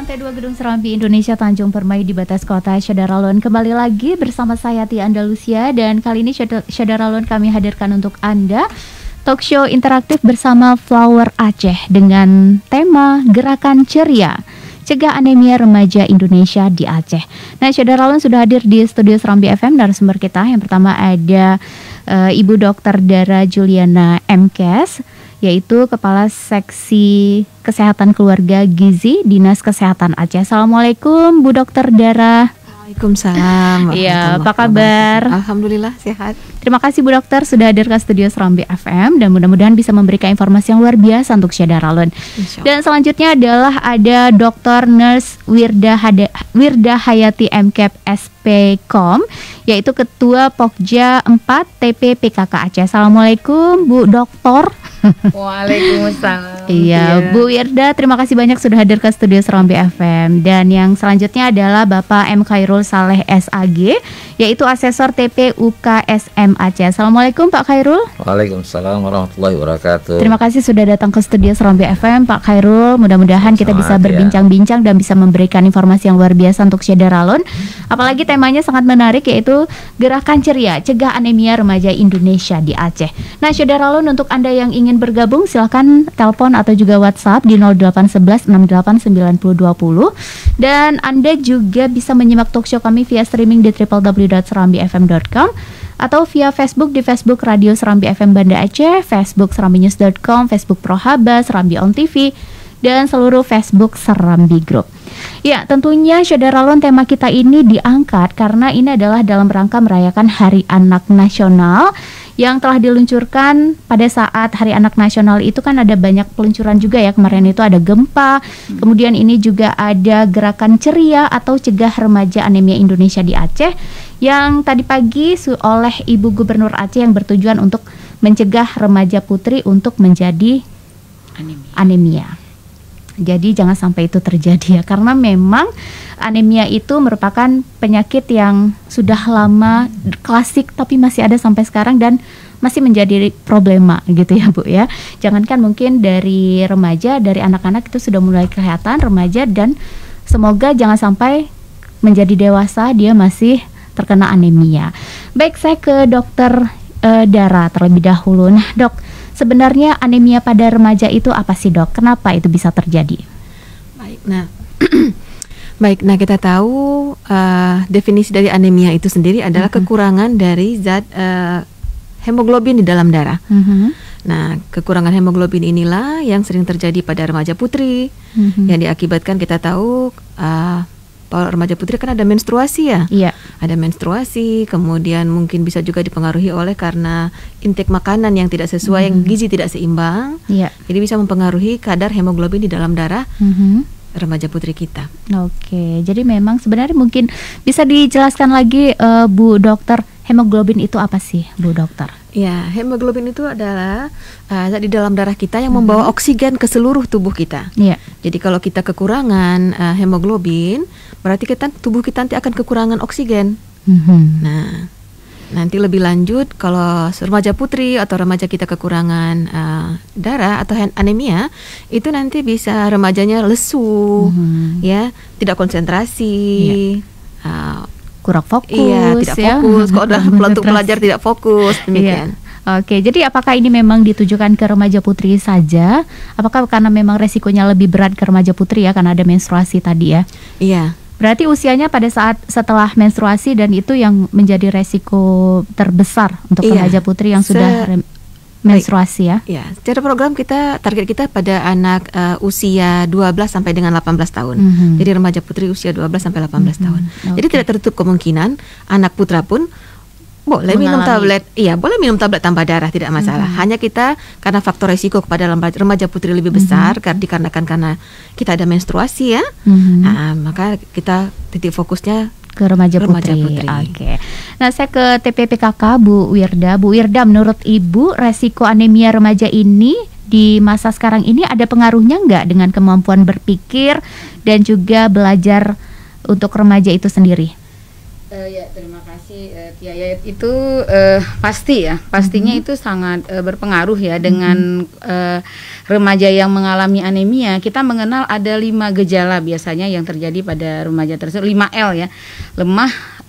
lantai 2 Gedung Serambi Indonesia Tanjung Permai di batas kota Syadaralun. Kembali lagi bersama saya Tia Andalusia, dan kali ini Syadaralun kami hadirkan untuk Anda talk show interaktif bersama Flower Aceh dengan tema Gerakan Ceria Cegah Anemia Remaja Indonesia di Aceh. Nah, Syadaralun sudah hadir di studio Serambi FM. Narasumber kita yang pertama ada Ibu Dr. Dara Juliana MKes, yaitu Kepala Seksi Kesehatan Keluarga Gizi Dinas Kesehatan Aceh. Assalamualaikum Bu Dr. Dara. Waalaikumsalam. Iya, apa kabar? Alhamdulillah sehat. Terima kasih Bu Dokter sudah hadir ke studio Serambi FM, dan mudah-mudahan bisa memberikan informasi yang luar biasa untuk Syadaralun. Dan selanjutnya adalah ada Dr. Nurse Wirda Hayati MKep SPKOM, yaitu Ketua Pokja 4 TP PKK Aceh. Assalamualaikum Bu Dokter. Waalaikumsalam. Iya, Bu Wirda, terima kasih banyak sudah hadir ke studio Serambi FM. Dan yang selanjutnya adalah Bapak M. Khairul Saleh SAG, yaitu Asesor TP UKSM Aceh. Assalamualaikum Pak Khairul. Waalaikumsalam warahmatullahi wabarakatuh. Terima kasih sudah datang ke studio Serambi FM Pak Khairul. Mudah-mudahan kita bisa berbincang-bincang dan bisa memberikan informasi yang luar biasa untuk Syadaralun. Apalagi temanya sangat menarik, yaitu Gerakan Ceria Cegah Anemia Remaja Indonesia di Aceh. Nah, Syadaralun, untuk Anda yang ingin bergabung silahkan telepon atau juga WhatsApp di 0811 68 90 20, dan Anda juga bisa menyimak talkshow kami via streaming di www.serambifm.com atau via Facebook di Facebook Radio Serambi FM Banda Aceh, Facebook serambinews.com, Facebook Prohaba, Serambi On TV, dan seluruh Facebook Serambi Group. Ya, tentunya Syadaralun, tema kita ini diangkat karena ini adalah dalam rangka merayakan Hari Anak Nasional yang telah diluncurkan pada saat Hari Anak Nasional itu. Kan ada banyak peluncuran juga ya, kemarin itu ada gempa, kemudian ini juga ada Gerakan Ceria atau Cegah Remaja Anemia Indonesia di Aceh yang tadi pagi oleh Ibu Gubernur Aceh, yang bertujuan untuk mencegah remaja putri untuk menjadi anemia. Jadi jangan sampai itu terjadi ya, karena memang anemia itu merupakan penyakit yang sudah lama klasik tapi masih ada sampai sekarang dan masih menjadi problema gitu ya Bu ya. Jangankan mungkin dari remaja, dari anak-anak itu sudah mulai kelihatan remaja, dan semoga jangan sampai menjadi dewasa dia masih terkena anemia. Baik, saya ke Dokter Dara terlebih dahulu. Nah Dok, sebenarnya anemia pada remaja itu apa sih Dok? Kenapa itu bisa terjadi? Baik, nah kita tahu definisi dari anemia itu sendiri adalah kekurangan dari zat hemoglobin di dalam darah. Nah, kekurangan hemoglobin inilah yang sering terjadi pada remaja putri, yang diakibatkan, kita tahu kalau remaja putri kan ada menstruasi ya. Iya. Ada menstruasi, kemudian mungkin bisa juga dipengaruhi oleh karena intake makanan yang tidak sesuai, yang gizi tidak seimbang. Iya. Jadi bisa mempengaruhi kadar hemoglobin di dalam darah remaja putri kita. Oke, jadi memang sebenarnya mungkin bisa dijelaskan lagi Bu Dokter, hemoglobin itu apa sih Bu Dokter? Ya, hemoglobin itu adalah zat di dalam darah kita yang membawa oksigen ke seluruh tubuh kita. Iya. Jadi kalau kita kekurangan hemoglobin, berarti tubuh kita nanti akan kekurangan oksigen. Nah, nanti lebih lanjut kalau remaja putri atau remaja kita kekurangan darah atau anemia, itu nanti bisa remajanya lesu, ya, tidak konsentrasi. Kurang fokus, iya, tidak fokus. Kalau udah untuk belajar tidak fokus, demikian. Iya. Oke, jadi apakah ini memang ditujukan ke remaja putri saja? Apakah karena memang resikonya lebih berat ke remaja putri ya, karena ada menstruasi tadi ya? Iya. Berarti usianya pada saat setelah menstruasi, dan itu yang menjadi resiko terbesar untuk remaja putri yang sudah menstruasi ya? Ya, secara program target kita pada anak usia 12 sampai dengan 18 tahun. Jadi remaja putri usia 12 sampai 18 tahun. Jadi tidak tertutup kemungkinan anak putra pun boleh minum tablet. Iya, boleh minum tablet tambah darah, tidak masalah. Hanya kita karena faktor resiko kepada remaja putri lebih besar dikarenakan karena kita ada menstruasi ya. Nah, maka kita titik fokusnya ke remaja putri. Oke. Nah, saya ke TPPKK Bu Wirda. Bu Wirda, menurut Ibu resiko anemia remaja ini di masa sekarang ini ada pengaruhnya nggak dengan kemampuan berpikir dan juga belajar untuk remaja itu sendiri? Ya, terima kasih Tia. Ya, itu pastinya itu sangat berpengaruh ya dengan remaja yang mengalami anemia. Kita mengenal ada 5 gejala biasanya yang terjadi pada remaja tersebut, 5L ya, lemah,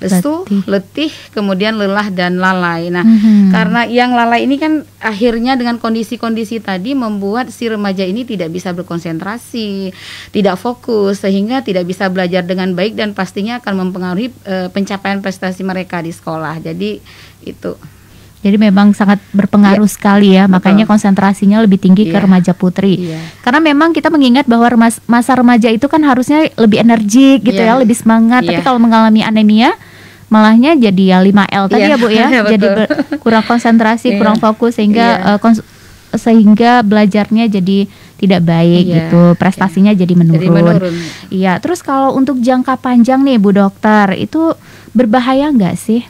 lesu, letih, kemudian lelah dan lalai. Nah, karena yang lalai ini kan akhirnya dengan kondisi-kondisi tadi membuat si remaja ini tidak bisa berkonsentrasi, tidak fokus, sehingga tidak bisa belajar dengan baik dan pastinya akan mempengaruhi pencapaian prestasi mereka di sekolah. Jadi itu. Jadi memang sangat berpengaruh sekali ya, makanya konsentrasinya lebih tinggi ke remaja putri. Karena memang kita mengingat bahwa masa remaja itu kan harusnya lebih energik gitu ya, lebih semangat. Tapi kalau mengalami anemia, malahnya jadi ya 5L tadi ya Bu ya. Jadi kurang konsentrasi, kurang fokus sehingga sehingga belajarnya jadi tidak baik gitu, prestasinya jadi menurun. Iya, terus kalau untuk jangka panjang nih Bu Dokter, itu berbahaya nggak sih?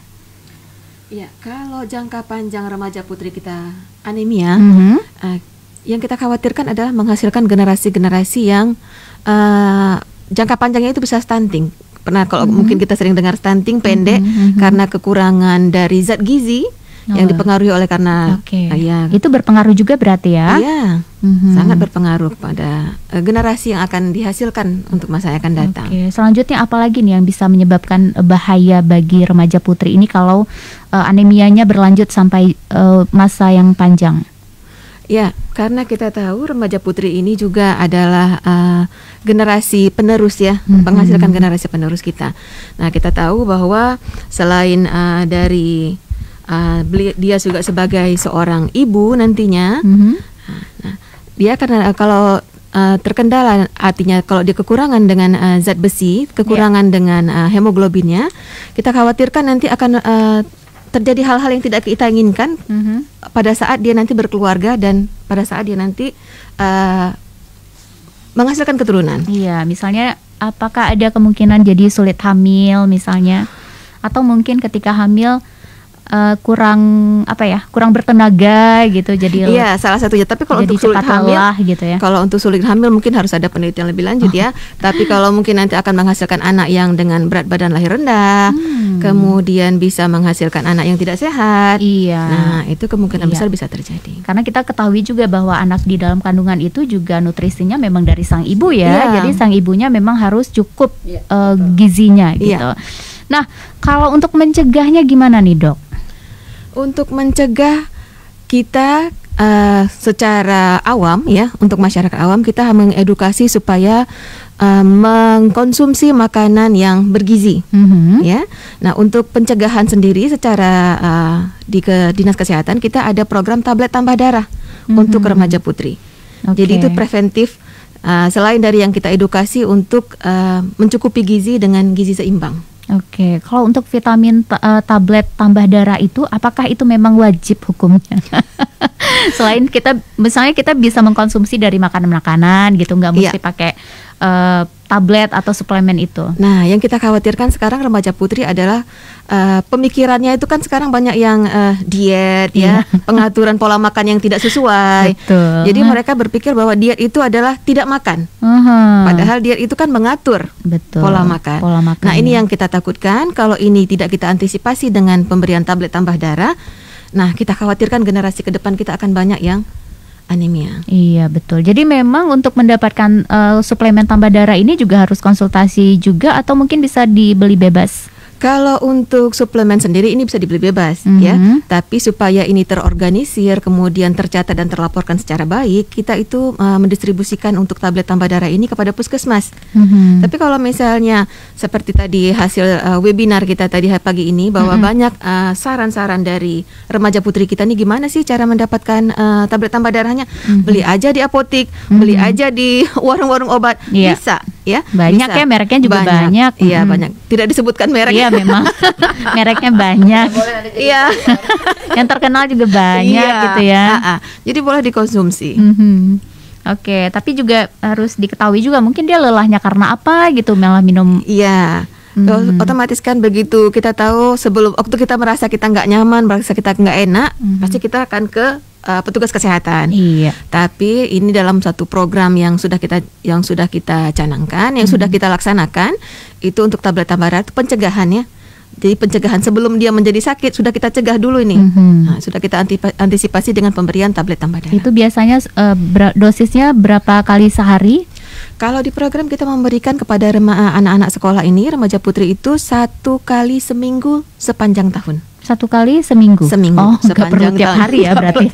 Ya, kalau jangka panjang remaja putri kita anemia, yang kita khawatirkan adalah menghasilkan generasi-generasi yang jangka panjangnya itu bisa stunting. Pernah kalau mungkin kita sering dengar stunting pendek karena kekurangan dari zat gizi yang dipengaruhi oleh karena itu berpengaruh juga berarti ya? Iya, sangat berpengaruh pada generasi yang akan dihasilkan untuk masa yang akan datang. Selanjutnya apalagi nih yang bisa menyebabkan bahaya bagi remaja putri ini kalau anemianya berlanjut sampai masa yang panjang? Ya, karena kita tahu remaja putri ini juga adalah generasi penerus ya, menghasilkan generasi penerus kita. Nah, kita tahu bahwa selain dari dia juga sebagai seorang ibu nantinya, nah, dia karena kalau terkendala, artinya kalau dia kekurangan dengan zat besi, kekurangan dengan hemoglobinnya, kita khawatirkan nanti akan terjadi hal-hal yang tidak kita inginkan pada saat dia nanti berkeluarga dan pada saat dia nanti menghasilkan keturunan. Iya, misalnya apakah ada kemungkinan jadi sulit hamil misalnya, atau mungkin ketika hamil kurang bertenaga gitu, jadi salah satunya. Tapi kalau untuk sulit hamil gitu ya. Kalau untuk sulit hamil mungkin harus ada penelitian lebih lanjut ya. Tapi kalau mungkin nanti akan menghasilkan anak yang dengan berat badan lahir rendah, kemudian bisa menghasilkan anak yang tidak sehat. Nah, itu kemungkinan besar bisa terjadi. Karena kita ketahui juga bahwa anak di dalam kandungan itu juga nutrisinya memang dari sang ibu ya. Jadi sang ibunya memang harus cukup gizinya gitu. Nah, kalau untuk mencegahnya gimana nih, Dok? Untuk mencegah, kita secara awam ya, untuk masyarakat awam kita mengedukasi supaya mengkonsumsi makanan yang bergizi ya. Nah, untuk pencegahan sendiri secara di Dinas Kesehatan kita ada program tablet tambah darah untuk remaja putri. Jadi itu preventif, selain dari yang kita edukasi untuk mencukupi gizi dengan gizi seimbang. Kalau untuk vitamin tablet tambah darah itu, apakah itu memang wajib hukumnya? Selain misalnya kita bisa mengkonsumsi dari makanan-makanan gitu, nggak mesti pakai tablet atau suplemen itu. Nah, yang kita khawatirkan sekarang remaja putri adalah pemikirannya itu kan sekarang banyak yang diet ya, pengaturan pola makan yang tidak sesuai. Jadi mereka berpikir bahwa diet itu adalah tidak makan. Padahal diet itu kan mengatur pola makan. Nah, ini yang kita takutkan kalau ini tidak kita antisipasi dengan pemberian tablet tambah darah. Nah, kita khawatirkan generasi ke depan kita akan banyak yang anemia. Iya, betul. Jadi memang untuk mendapatkan suplemen tambah darah ini juga harus konsultasi juga atau mungkin bisa dibeli bebas? Kalau untuk suplemen sendiri ini bisa dibeli bebas ya, tapi supaya ini terorganisir, kemudian tercatat dan terlaporkan secara baik, kita itu mendistribusikan untuk tablet tambah darah ini kepada puskesmas. Tapi kalau misalnya seperti tadi hasil webinar kita tadi pagi ini bahwa banyak saran-saran dari remaja putri kita nih, gimana sih cara mendapatkan tablet tambah darahnya? Beli aja di apotik, beli aja di warung-warung obat, bisa ya. Banyak bisa. Ya, mereknya juga banyak. Iya, banyak. Tidak disebutkan mereknya. Iya, memang mereknya banyak. Iya. Yang terkenal juga banyak gitu ya. Jadi boleh dikonsumsi. Tapi juga harus diketahui juga mungkin dia lelahnya karena apa gitu, malah minum. Iya. Otomatis kan begitu kita tahu sebelum waktu kita merasa kita nggak nyaman, merasa kita nggak enak, pasti kita akan ke petugas kesehatan. Iya. Tapi ini dalam satu program yang sudah kita canangkan, yang sudah kita laksanakan, itu untuk tablet tambahan pencegahannya. Jadi pencegahan sebelum dia menjadi sakit sudah kita cegah dulu ini. Nah, sudah kita antisipasi dengan pemberian tablet tambah darah. Itu biasanya dosisnya berapa kali sehari? Kalau di program kita memberikan kepada anak-anak sekolah ini, remaja putri itu 1 kali seminggu sepanjang tahun. 1 kali seminggu? Seminggu. Oh, nggak perlu tiap hari ya berarti.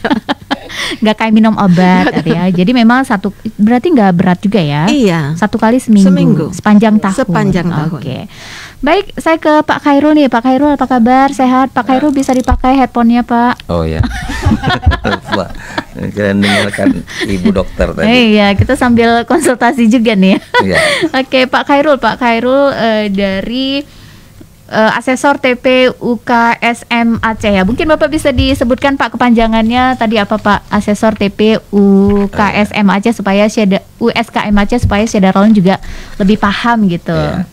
Nggak kayak minum obat ya. Jadi memang berarti nggak berat juga ya? Iya. 1 kali seminggu. Sepanjang tahun. Sepanjang tahun. Oke. Baik, saya ke Pak Khairul nih. Pak Khairul apa kabar? Sehat? Pak Khairul bisa dipakai headphone-nya, Pak? Oh ya. Pak, kalian dengarkan Ibu dokter tadi. Iya, kita sambil konsultasi juga nih. Iya. Oke, Pak Khairul dari asesor TP UKSM Aceh ya. Mungkin Bapak bisa disebutkan Pak kepanjangannya tadi apa Pak? Asesor TP UKSM Aceh supaya USKM Aceh supaya Syedaralun juga lebih paham gitu. Ya.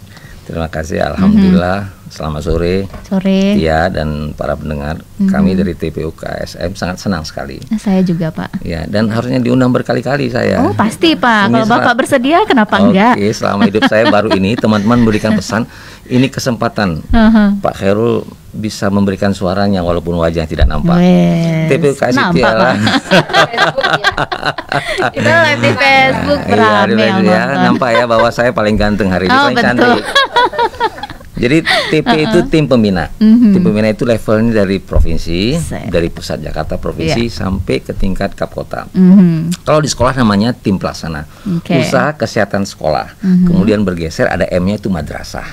Terima kasih, alhamdulillah. Selamat sore. Sore. Iya, dan para pendengar. Kami dari TP UKSM sangat senang sekali. Saya juga Pak. Ya, dan harusnya diundang berkali-kali saya. Oh pasti Pak. Kalau Bapak bersedia kenapa Oke, enggak? Oke, selama hidup saya baru ini teman-teman berikan pesan. Ini kesempatan Pak Khairul bisa memberikan suaranya walaupun wajahnya tidak nampak. TP UKSM itu kita live di Facebook beramai ya, nampak ya bahwa saya paling ganteng hari ini, paling cantik. Jadi TP itu tim pembina. Tim pembina itu levelnya dari provinsi, dari pusat Jakarta provinsi sampai ke tingkat kap kota. Kalau di sekolah namanya tim pelaksana. Usaha kesehatan sekolah. Kemudian bergeser ada M-nya itu madrasah.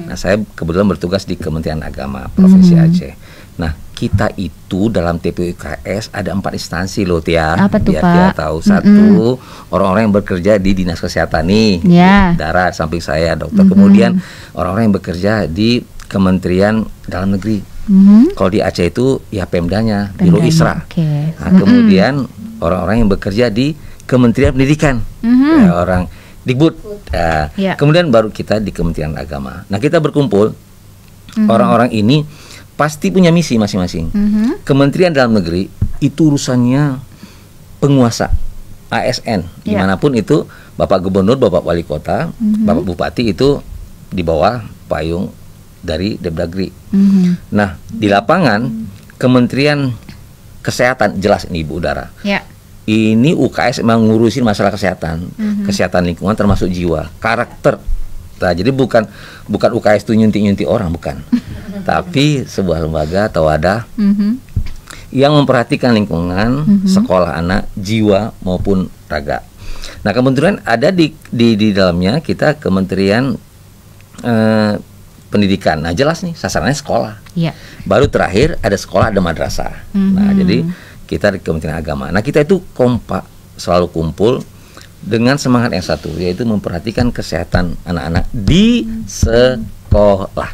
Nah, saya kebetulan bertugas di Kementerian Agama Provinsi Aceh. Nah, kita itu dalam TPUKS ada 4 instansi loh Tia. Apa tuh, biar Pak? Tia tahu. Satu, orang-orang yang bekerja di Dinas Kesehatan nih. Darah samping saya dokter. Kemudian orang-orang yang bekerja di Kementerian Dalam Negeri. Kalau di Aceh itu ya Pemdanya, Biro Isra. Nah, kemudian orang-orang yang bekerja di Kementerian Pendidikan. Ya, orang Dikbud. Kemudian baru kita di Kementerian Agama. Nah, kita berkumpul. Orang-orang ini pasti punya misi masing-masing. Kementerian Dalam Negeri itu urusannya penguasa ASN, dimanapun itu Bapak Gubernur, Bapak Wali Kota, Bapak Bupati itu di bawah payung dari Depdagri. Nah, di lapangan Kementerian Kesehatan jelas ini Ibu Udara. Ini UKS memang ngurusin masalah kesehatan, kesehatan lingkungan termasuk jiwa, karakter. Nah, jadi bukan UKS itu nyuntik-nyuntik orang, bukan. Tapi sebuah lembaga atau wadah yang memperhatikan lingkungan, sekolah anak, jiwa maupun raga. Nah, kementerian ada di dalamnya kita Kementerian Pendidikan. Nah, jelas nih sasarannya sekolah. Baru terakhir ada sekolah, ada madrasah. Nah, jadi kita di Kementerian Agama. Nah, kita itu kompak, selalu kumpul dengan semangat yang satu, yaitu memperhatikan kesehatan anak-anak di sekolah.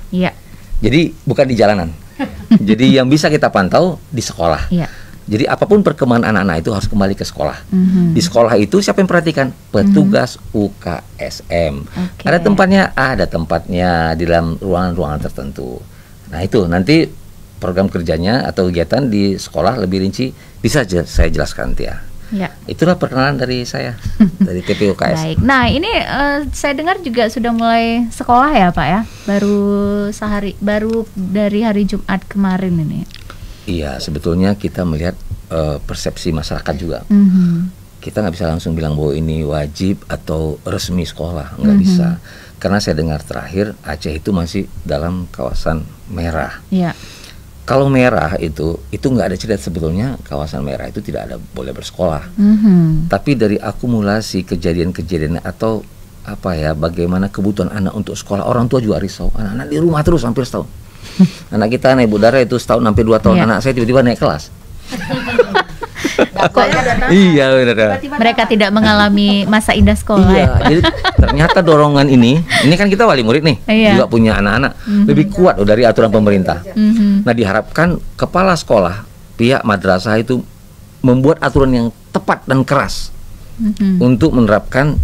Jadi bukan di jalanan. Jadi yang bisa kita pantau di sekolah. Jadi apapun perkembangan anak-anak itu harus kembali ke sekolah. Di sekolah itu siapa yang perhatikan? Petugas UKSM. Ada tempatnya di dalam ruangan-ruangan tertentu. Nah, itu nanti program kerjanya atau kegiatan di sekolah lebih rinci bisa saya jelaskan Tia. Itulah perkenalan dari saya dari TPUKS. Baik. Nah, ini saya dengar juga sudah mulai sekolah ya Pak ya, baru dari hari Jumat kemarin ini. Iya, sebetulnya kita melihat persepsi masyarakat juga. Kita nggak bisa langsung bilang bahwa ini wajib atau resmi sekolah, nggak bisa. Karena saya dengar terakhir Aceh itu masih dalam kawasan merah. Kalau merah itu nggak ada cerita sebetulnya kawasan merah itu tidak ada boleh bersekolah. Tapi dari akumulasi kejadian-kejadian atau bagaimana kebutuhan anak untuk sekolah, orang tua juga risau. Anak-anak di rumah terus hampir setahun. Anak kita naik Ibu Dara itu setahun sampai 2 tahun. Anak saya tiba-tiba naik kelas. Iya benar. Mereka tidak mengalami masa indah sekolah. Jadi ternyata dorongan ini kan kita wali murid nih, juga punya anak-anak lebih kuat dari aturan pemerintah. Nah, diharapkan kepala sekolah, pihak madrasah itu membuat aturan yang tepat dan keras untuk menerapkan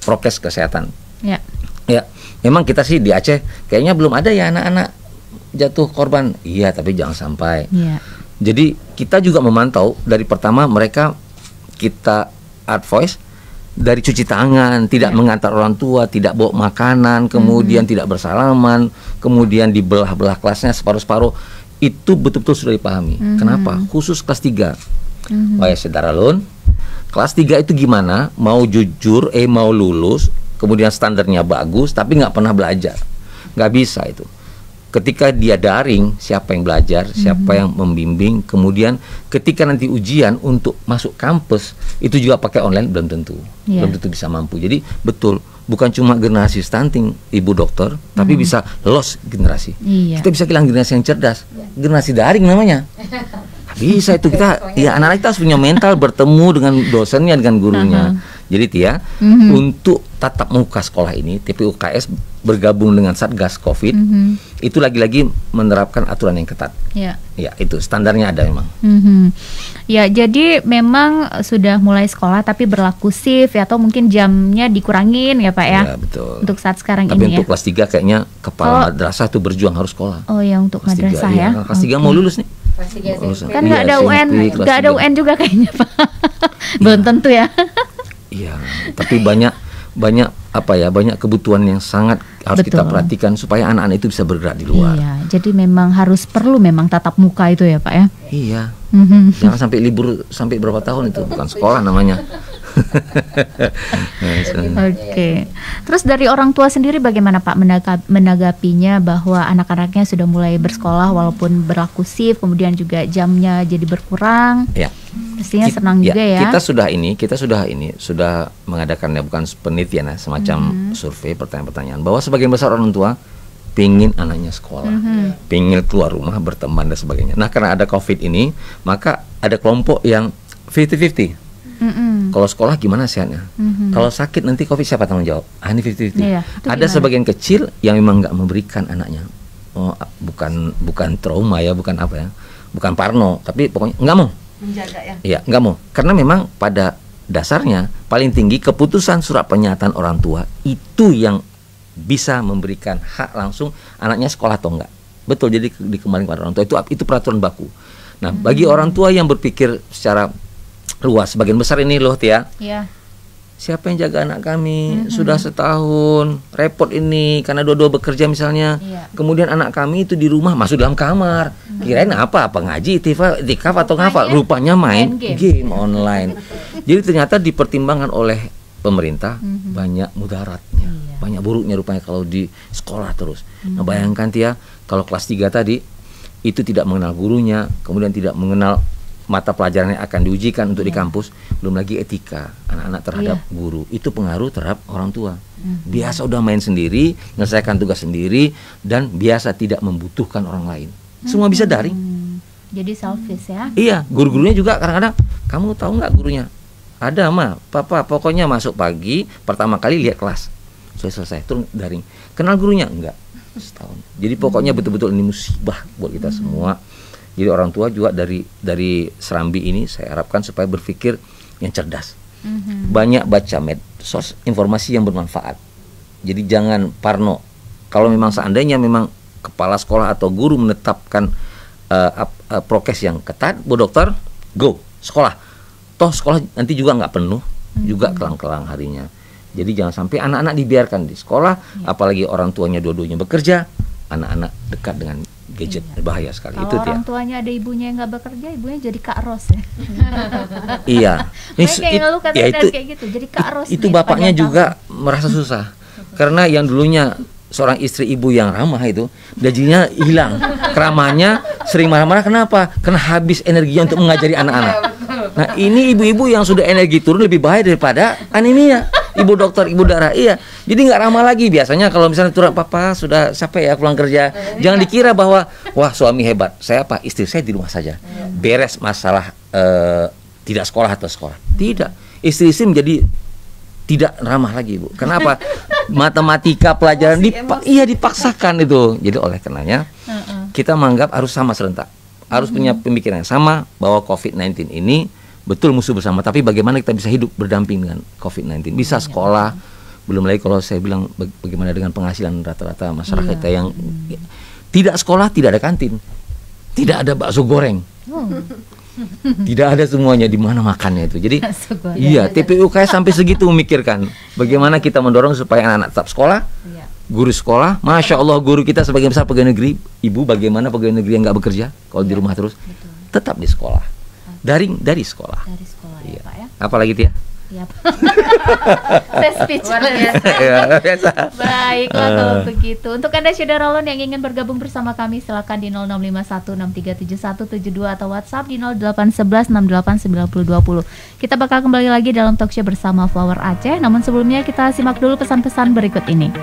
prokes kesehatan. Ya, memang kita sih di Aceh kayaknya belum ada ya anak-anak jatuh korban. Iya, tapi jangan sampai. Jadi kita juga memantau dari pertama mereka kita advice dari cuci tangan, tidak mengantar orang tua, tidak bawa makanan, kemudian tidak bersalaman, kemudian dibelah-belah kelasnya separuh-separuh, itu betul-betul sudah dipahami. Kenapa? Khusus kelas 3. Wahai saudara Lun, kelas 3 itu gimana? Mau jujur, mau lulus, kemudian standarnya bagus, tapi nggak pernah belajar. Nggak bisa itu. Ketika dia daring, siapa yang belajar, siapa yang membimbing, kemudian ketika nanti ujian untuk masuk kampus, itu juga pakai online, belum tentu bisa mampu. Jadi betul, bukan cuma generasi stunting, ibu dokter, tapi bisa lost generasi. Kita bisa bilang generasi yang cerdas, generasi daring namanya. Bisa itu kita, ya anak-anak kita harus punya mental bertemu dengan dosennya, dengan gurunya. Jadi Tia, untuk tatap muka sekolah ini, TPUKS bergabung dengan Satgas COVID, itu lagi-lagi menerapkan aturan yang ketat. Ya, itu standarnya ada memang. Ya, jadi memang sudah mulai sekolah, tapi berlaku shift atau mungkin jamnya dikurangin ya Pak ya? Ya betul. Untuk saat sekarang tapi ini untuk kelas 3 kayaknya kepala madrasah itu berjuang harus sekolah. Oh ya, untuk kelas madrasah 3, ya. Kelas 3 mau lulus nih. Kan nggak ada UN, nggak ada UN juga kayaknya Pak. Belum tentu ya. Iya, tapi banyak banyak kebutuhan yang sangat harus kita perhatikan supaya anak-anak itu bisa bergerak di luar. Iya, jadi memang perlu tatap muka itu ya Pak ya. Iya. Jangan sampai libur sampai berapa tahun, itu bukan sekolah namanya. Oke. Terus dari orang tua sendiri bagaimana Pak menanggapinya bahwa anak-anaknya sudah mulai bersekolah walaupun berlaku shift, kemudian juga jamnya jadi berkurang? Ya. Pastinya senang juga ya. Kita sudah mengadakan bukan penelitian semacam survei, pertanyaan-pertanyaan bahwa sebagian besar orang tua pingin anaknya sekolah, pingin keluar rumah berteman dan sebagainya. Nah, karena ada COVID ini, maka ada kelompok yang 50-50. Kalau sekolah gimana sehatnya? Kalau sakit nanti COVID siapa tanggung jawab? Ini 50-50. Ada sebagian kecil yang memang nggak memberikan anaknya. Bukan trauma ya, bukan apa ya, bukan parno, tapi pokoknya nggak mau. Menjaga ya? Iya, nggak mau. Karena memang pada dasarnya paling tinggi keputusan surat pernyataan orang tua itu yang bisa memberikan hak langsung anaknya sekolah atau enggak. Betul, jadi dikembalikan pada orang tua. Itu peraturan baku. Nah, bagi orang tua yang berpikir secara luas, sebagian besar ini loh Tia. Iya. Siapa yang jaga anak kami? Sudah setahun, repot ini karena dua-dua bekerja misalnya. Kemudian anak kami itu di rumah masuk dalam kamar. Kirain apa ngaji, tikaf atau ngapa? Rupanya main game online. Jadi ternyata dipertimbangkan oleh pemerintah banyak mudaratnya, banyak buruknya rupanya kalau di sekolah terus. Nah, bayangkan Tia, kalau kelas 3 tadi itu tidak mengenal gurunya, kemudian tidak mengenal mata pelajaran yang akan diujikan untuk di kampus, belum lagi etika anak-anak terhadap guru, itu pengaruh terhadap orang tua. Biasa udah main sendiri, menyelesaikan tugas sendiri, dan biasa tidak membutuhkan orang lain. Semua bisa daring. Jadi selfish ya? Iya, guru-gurunya juga kadang-kadang, kamu tahu nggak gurunya? Ada mah, papa pokoknya masuk pagi, pertama kali lihat kelas, selesai, turun daring. Kenal gurunya? Enggak, setahun. Jadi pokoknya betul-betul ini musibah buat kita semua. Jadi orang tua juga dari Serambi ini saya harapkan supaya berpikir yang cerdas. Banyak baca medsos, informasi yang bermanfaat. Jadi jangan parno. Kalau memang seandainya memang kepala sekolah atau guru menetapkan prokes yang ketat, Bu Dokter, go sekolah. Toh sekolah nanti juga nggak penuh, juga kelang-kelang harinya. Jadi jangan sampai anak-anak dibiarkan di sekolah, apalagi orang tuanya dua-duanya bekerja, anak-anak dekat dengan gadget, bahaya sekali. Kalau itu orang tuanya ada ibunya yang nggak bekerja, ibunya jadi Kak Ros ya. Iya. Itu kayak gitu, jadi Kak Ros. Itu bapaknya juga merasa susah karena yang dulunya seorang istri ibu yang ramah itu gajinya hilang, keramahnya sering marah-marah. Kenapa? Karena habis energinya untuk mengajari anak-anak. Nah, ini ibu-ibu yang sudah energi turun lebih bahaya daripada anemia. Ibu dokter, ibu darah, iya. Jadi nggak ramah lagi. Biasanya kalau misalnya turun, papa sudah capek ya pulang kerja, jangan dikira bahwa wah suami hebat, saya istri saya di rumah saja, beres masalah tidak sekolah atau sekolah. Tidak, istri menjadi tidak ramah lagi, Bu. Kenapa? Matematika pelajaran dipaksakan itu. Jadi oleh karenanya kita menganggap harus sama serentak, harus punya pemikiran yang sama bahwa COVID-19 ini betul musuh bersama, tapi bagaimana kita bisa hidup berdamping dengan COVID-19, bisa sekolah, belum lagi kalau saya bilang bagaimana dengan penghasilan rata-rata masyarakat kita yang tidak sekolah, tidak ada kantin. Tidak ada bakso goreng. Tidak ada semuanya, di mana makannya itu. Jadi iya, TPU kayak sampai segitu memikirkan bagaimana kita mendorong supaya anak-anak tetap sekolah. Guru sekolah, Masya Allah guru kita sebagian besar pegawai negeri. Ibu, bagaimana pegawai negeri yang nggak bekerja kalau di rumah terus? Tetap di sekolah. Daring dari sekolah. Dari sekolah ya, Pak ya. Apalagi Tia? Yap. Saya speechless. Baiklah kalau begitu. Untuk Anda Syederalon yang ingin bergabung bersama kami, silakan di 0651637172 atau WhatsApp di 0811689020. Kita bakal kembali lagi dalam talkshow bersama Flower Aceh. Namun sebelumnya kita simak dulu pesan-pesan berikut ini.